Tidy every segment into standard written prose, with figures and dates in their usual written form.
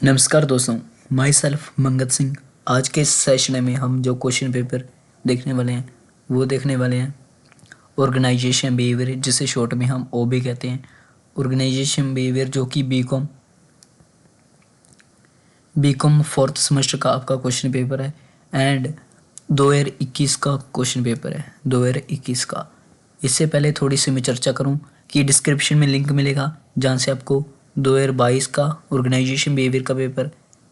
नमस्कार दोस्तों, my self Mangat Singh. आज के इस सेशन में हम जो क्वेश्चन पेपर देखने वाले हैं वो देखने वाले हैं ऑर्गेनाइजेशन बिहेवियर, जिसे शॉर्ट में हम ओबी कहते हैं। ऑर्गेनाइजेशन बिहेवियर जो कि बीकॉम फोर्थ सेमेस्टर का आपका क्वेश्चन पेपर है एंड 2021 का क्वेश्चन पेपर है, 2021 का। इससे पहले थोड़ी सी मैं चर्चा करूं कि डिस्क्रिप्शन में लिंक मिलेगा जहां से आपको 2022 का ऑर्गेनाइजेशन बिहेवियर का पेपर,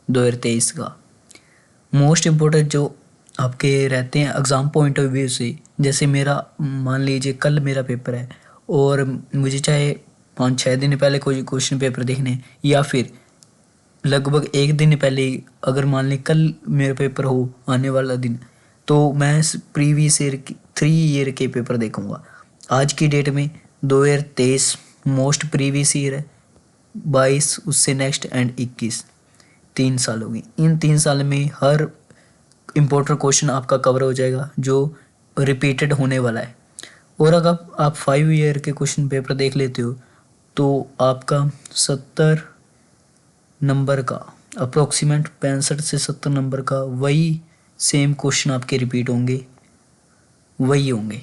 2023 का मोस्ट इम्पोर्टेंट जो आपके रहते हैं एग्ज़ाम पॉइंट ऑफ व्यू से। जैसे मेरा मान लीजिए कल मेरा पेपर है और मुझे चाहे 5-6 दिन पहले कोई क्वेश्चन पेपर देखने हैं या फिर लगभग एक दिन पहले ही, अगर मान लें कल मेरा पेपर हो आने वाला दिन, तो मैं प्रीवियस ईयर की 3 ईयर के पेपर देखूंगा। आज की डेट में 2023 मोस्ट प्रीवियस ईयर है, 22 उससे नेक्स्ट एंड 21, 3 साल होगी। इन 3 साल में हर इम्पोर्टेंट क्वेश्चन आपका कवर हो जाएगा जो रिपीटेड होने वाला है। और अगर आप 5 ईयर के क्वेश्चन पेपर देख लेते हो तो आपका 70 नंबर का अप्रोक्सीमेट 65 से 70 नंबर का वही सेम क्वेश्चन आपके रिपीट होंगे, वही होंगे।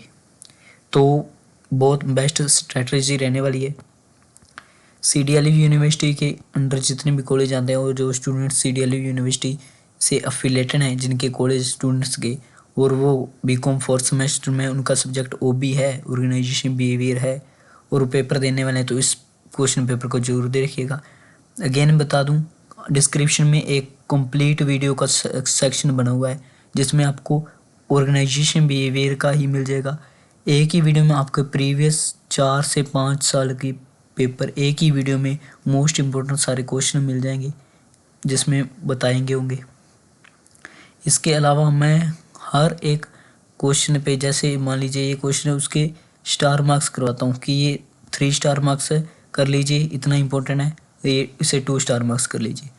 तो बहुत बेस्ट स्ट्रेटजी रहने वाली है। CDLU यूनिवर्सिटी के अंडर जितने भी कॉलेज आते हैं और जो स्टूडेंट्स CDLU यूनिवर्सिटी से अफिलेटेड हैं, जिनके कॉलेज स्टूडेंट्स के, और वो बीकॉम फोर्थ सेमेस्टर में उनका सब्जेक्ट OB है, ऑर्गेनाइजेशन बिहेवियर है, और वो पेपर देने वाले हैं, तो इस क्वेश्चन पेपर को जरूर देखिएगा। अगेन बता दूं, डिस्क्रिप्शन में एक कंप्लीट वीडियो का सेक्शन बना हुआ है जिसमें आपको ऑर्गेनाइजेशन बिहेवियर का ही मिल जाएगा। एक ही वीडियो में आपके प्रीवियस 4 से 5 साल की पेपर एक ही वीडियो में मोस्ट इम्पोर्टेंट सारे क्वेश्चन मिल जाएंगे जिसमें बताएंगे होंगे। इसके अलावा मैं हर एक क्वेश्चन पे, जैसे मान लीजिए ये क्वेश्चन है, उसके स्टार मार्क्स करवाता हूँ कि ये 3 स्टार मार्क्स है, कर लीजिए, इतना इम्पोर्टेंट है, ये इसे 2 स्टार मार्क्स कर लीजिए।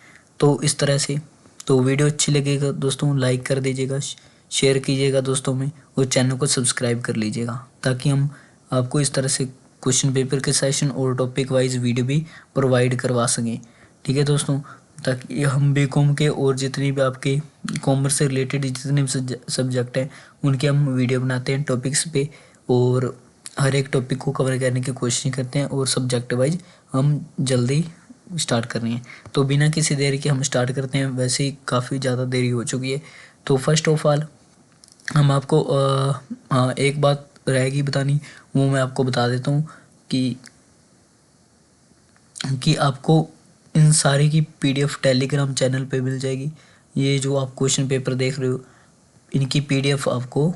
तो इस तरह से तो वीडियो अच्छी लगेगा दोस्तों, लाइक कर दीजिएगा, शेयर कीजिएगा दोस्तों में, और चैनल को सब्सक्राइब कर लीजिएगा ताकि हम आपको इस तरह से क्वेश्चन पेपर के सेशन और टॉपिक वाइज वीडियो भी प्रोवाइड करवा सकें। ठीक है दोस्तों, ताकि हम बीकॉम के और जितनी भी आपके कॉमर्स से रिलेटेड जितने भी सब्जेक्ट हैं उनके हम वीडियो बनाते हैं टॉपिक्स पे, और हर एक टॉपिक को कवर करने की कोशिश करते हैं, और सब्जेक्ट वाइज हम जल्दी स्टार्ट कर रहे हैं। तो बिना किसी देरी के हम स्टार्ट करते हैं, वैसे ही काफ़ी ज़्यादा देरी हो चुकी है। तो फर्स्ट ऑफ ऑल हम आपको एक बात रहेगी बतानी, वो मैं आपको बता देता हूँ कि आपको इन सारी की PDF टेलीग्राम चैनल पे मिल जाएगी। ये जो आप क्वेश्चन पेपर देख रहे हो, इनकी PDF आपको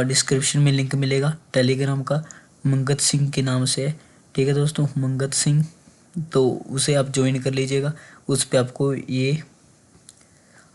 डिस्क्रिप्शन में लिंक मिलेगा टेलीग्राम का, मंगत सिंह के नाम से है। ठीक है दोस्तों, मंगत सिंह, तो उसे आप ज्वाइन कर लीजिएगा। उस पर आपको ये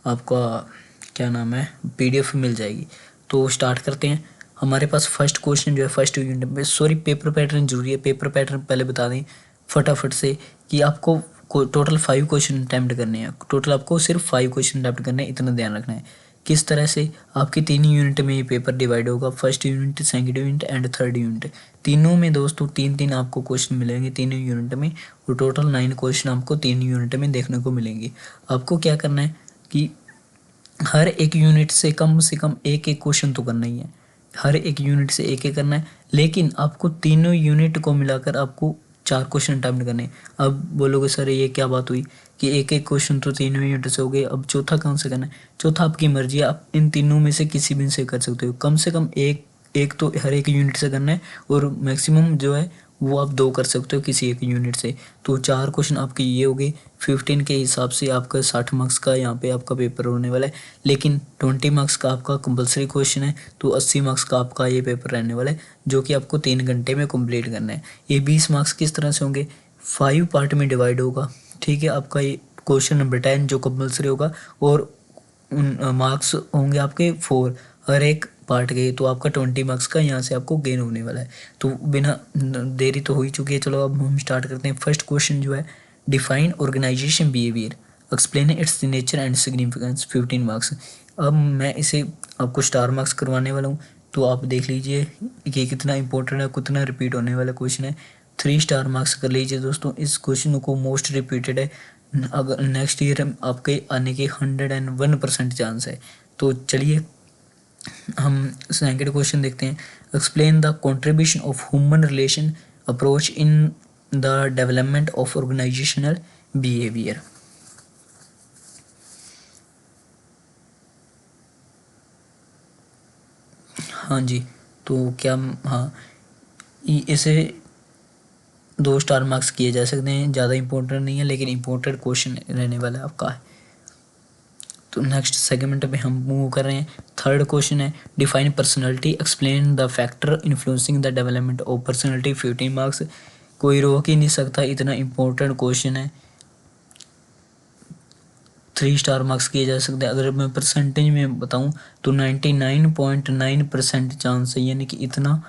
आपका क्या नाम है PDF मिल जाएगी। तो स्टार्ट करते हैं। हमारे पास फर्स्ट क्वेश्चन जो है फर्स्ट यूनिट में, सॉरी पेपर पैटर्न जरूरी है, पेपर पैटर्न पहले बता दें फटाफट से कि आपको टोटल 5 क्वेश्चन अटैम्प्ट करने हैं। टोटल आपको सिर्फ 5 क्वेश्चन अटैम्प्ट करने हैं, इतना ध्यान रखना है। किस तरह से आपकी 3 यूनिट में ये पेपर डिवाइड होगा, first unit, second unit and third unit. तीनों में दोस्तों 3-3 आपको क्वेश्चन मिलेंगे तीनों यूनिट में, और टोटल 9 क्वेश्चन आपको 3 यूनिट में देखने को मिलेंगे। आपको क्या करना है कि हर एक यूनिट से कम एक एक क्वेश्चन तो करना ही है, हर एक यूनिट से एक एक करना है, लेकिन आपको तीनों यूनिट को मिलाकर आपको 4 क्वेश्चन अटेम्प्ट करने हैं। अब बोलोगे सर ये क्या बात हुई कि एक एक क्वेश्चन तो तीनों यूनिट से हो गए, अब चौथा कौन से करना है? चौथा आपकी मर्जी है, आप इन तीनों में से किसी भी से कर सकते हो। कम से कम एक तो हर एक यूनिट से करना है, और मैक्सिमम जो है वो आप 2 कर सकते हो किसी एक यूनिट से। तो 4 क्वेश्चन आपके ये हो गए। 15 के हिसाब से आपका 60 मार्क्स का यहाँ पे आपका पेपर होने वाला है, लेकिन 20 मार्क्स का आपका कंपलसरी क्वेश्चन है, तो 80 मार्क्स का आपका ये पेपर रहने वाला है जो कि आपको 3 घंटे में कंप्लीट करना है। ये 20 मार्क्स किस तरह से होंगे, 5 पार्ट में डिवाइड होगा। ठीक है, आपका ये क्वेश्चन नंबर 10 जो कंपलसरी होगा, और मार्क्स होंगे आपके 4 हर एक पार्ट के, तो आपका 20 मार्क्स का यहाँ से आपको गेन होने वाला है। तो बिना देरी तो हो ही चुकी है, चलो अब हम स्टार्ट करते हैं। फर्स्ट क्वेश्चन जो है, define organisation behaviour, explain its nature and significance, 15 marks. अब मैं इसे आपको स्टार मार्क्स करवाने वाला हूँ, तो आप देख लीजिए कि कितना इंपॉर्टेंट है, कितना रिपीट होने वाला क्वेश्चन है। 3 स्टार मार्क्स कर लीजिए दोस्तों। इस क्वेश्चन को मोस्ट रिपीटेड है, अगर नेक्स्ट ईयर आपके आने के 101% चांस है। तो चलिए हम सेकंड क्वेश्चन देखते हैं। Explain the contribution of human relation approach in the development of organisational behaviour. हाँ जी, तो क्या हाँ इसे 2 स्टार मार्क्स किए जा सकते हैं, ज़्यादा इंपॉर्टेंट नहीं है लेकिन इंपॉर्टेंट क्वेश्चन रहने वाला है आपका। तो नेक्स्ट सेगमेंट पे हम मूव कर रहे हैं। थर्ड क्वेश्चन है define personality, explain the factor influencing the development of personality. 15 marks, कोई रोक ही नहीं सकता, इतना इंपॉर्टेंट क्वेश्चन है। 3 स्टार मार्क्स किए जा सकते हैं। अगर मैं परसेंटेज में बताऊं तो 99.9% चांस है, यानी कि इतना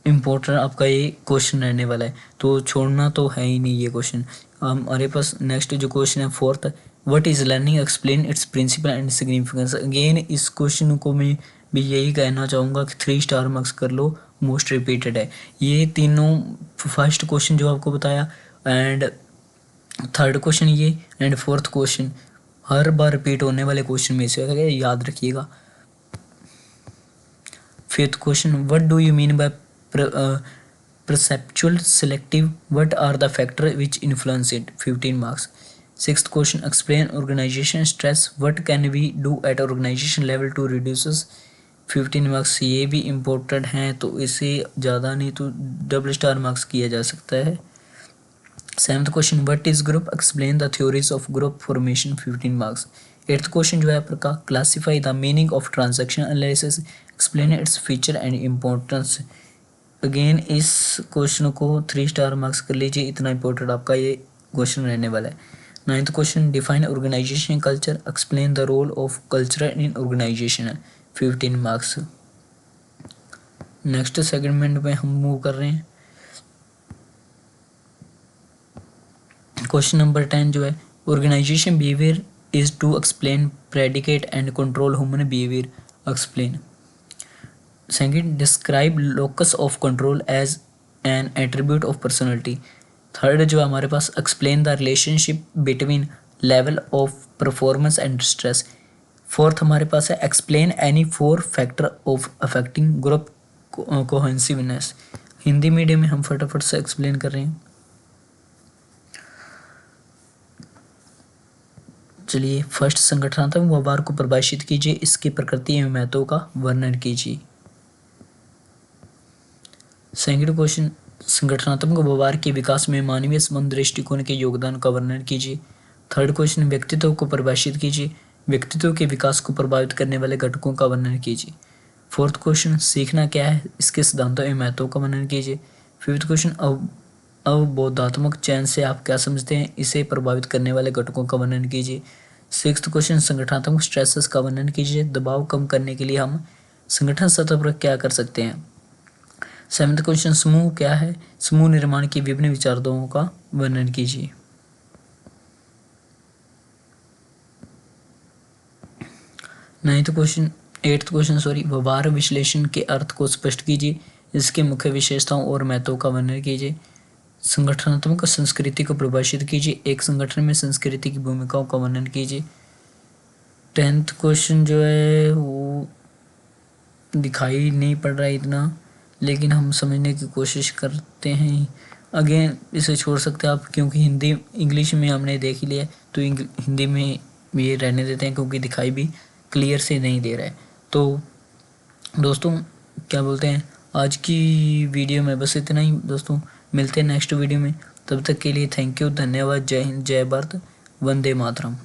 इम्पोर्टेंट आपका ये क्वेश्चन रहने वाला है, तो छोड़ना तो है ही नहीं ये क्वेश्चन। हमारे पास नेक्स्ट जो क्वेश्चन है fourth, what is learning, explain its principle and significance. Again इस क्वेश्चन को मैं भी यही कहना चाहूँगा कि 3 स्टार मार्क्स कर लो, मोस्ट रिपीटेड है। ये तीनों फर्स्ट क्वेश्चन जो आपको बताया एंड थर्ड क्वेश्चन ये and fourth question her bar repeat होने वाले क्वेश्चन में से है, याद रखिएगा। Fifth question, what do you mean by perceptual selective, what are the factors which influence it? 15 marks. Sixth question, explain organization stress, what can we do at organization level to reduces? 15 marks, ये भी important हैं, तो इसे ज़्यादा नहीं तो double star marks किया जा सकता है। Seventh question, what is group, explain the theories of group formation. 15 marks. Eighth question जो है आपका, classify the meaning of transaction analysis, explain its feature and importance. Again इस क्वेश्चन को 3 स्टार मार्क्स कर लीजिए, इतना इंपॉर्टेंट आपका ये क्वेश्चन रहने वाला है। Ninth question, define organisation culture, explain the role of culture in organisation. 15 marks. Next segment में हम मूव कर रहे हैं। क्वेश्चन नंबर 10 जो है, organization behaviour is to explain predict and control human behaviour, explain. Second, describe locus of control as an attribute of personality. Third जो है हमारे पास, explain the relationship between level of performance and stress. Fourth हमारे पास है, explain any 4 factor of affecting group cohesiveness. Hindi medium में हम फटाफट से एक्सप्लेन कर रहे हैं। चलिए, फर्स्ट, संगठनात्मक व्यवहार को परिभाषित कीजिए, इसकी प्रकृति एवं महत्व का वर्णन कीजिए। सेकंड क्वेश्चन, संगठनात्मक व्यवहार के विकास में मानवीय संबंध दृष्टिकोण के योगदान का वर्णन कीजिए। थर्ड क्वेश्चन, व्यक्तित्व को परिभाषित कीजिए, व्यक्तित्व के विकास को प्रभावित करने वाले घटकों का वर्णन कीजिए। फोर्थ क्वेश्चन, सीखना क्या है, इसके सिद्धांतों एवं महत्व का वर्णन कीजिए। फिफ्थ क्वेश्चन, अवबोधात्मक चयन से आप क्या समझते हैं, इसे प्रभावित करने वाले घटकों का वर्णन कीजिए। सिक्स्थ क्वेश्चन, संगठनात्मक स्ट्रेसेस का वर्णन कीजिए, दबाव कम करने के लिए हम संगठन सतह पर क्या कर सकते हैं। सेवंथ क्वेश्चन, समूह क्या है, समूह निर्माण की विभिन्न विचारधाराओं का वर्णन कीजिए। एट्थ क्वेश्चन व्यवहार विश्लेषण के अर्थ को स्पष्ट कीजिए, इसके मुख्य विशेषताओं और महत्व का वर्णन कीजिए। संगठनात्मक संस्कृति को परिभाषित कीजिए, एक संगठन में संस्कृति की भूमिकाओं का वर्णन कीजिए। 10th क्वेश्चन जो है वो दिखाई नहीं पड़ रहा है इतना, लेकिन हम समझने की कोशिश करते हैं। अगेन इसे छोड़ सकते हैं आप, क्योंकि हिंदी इंग्लिश में हमने देख ही लिया, तो हिंदी में ये रहने देते हैं, क्योंकि दिखाई भी क्लियर से नहीं दे रहा है। तो दोस्तों क्या बोलते हैं, आज की वीडियो में बस इतना ही दोस्तों, मिलते हैं नेक्स्ट वीडियो में, तब तक के लिए थैंक यू, धन्यवाद, जय हिंद, जय भारत, वंदे मातरम।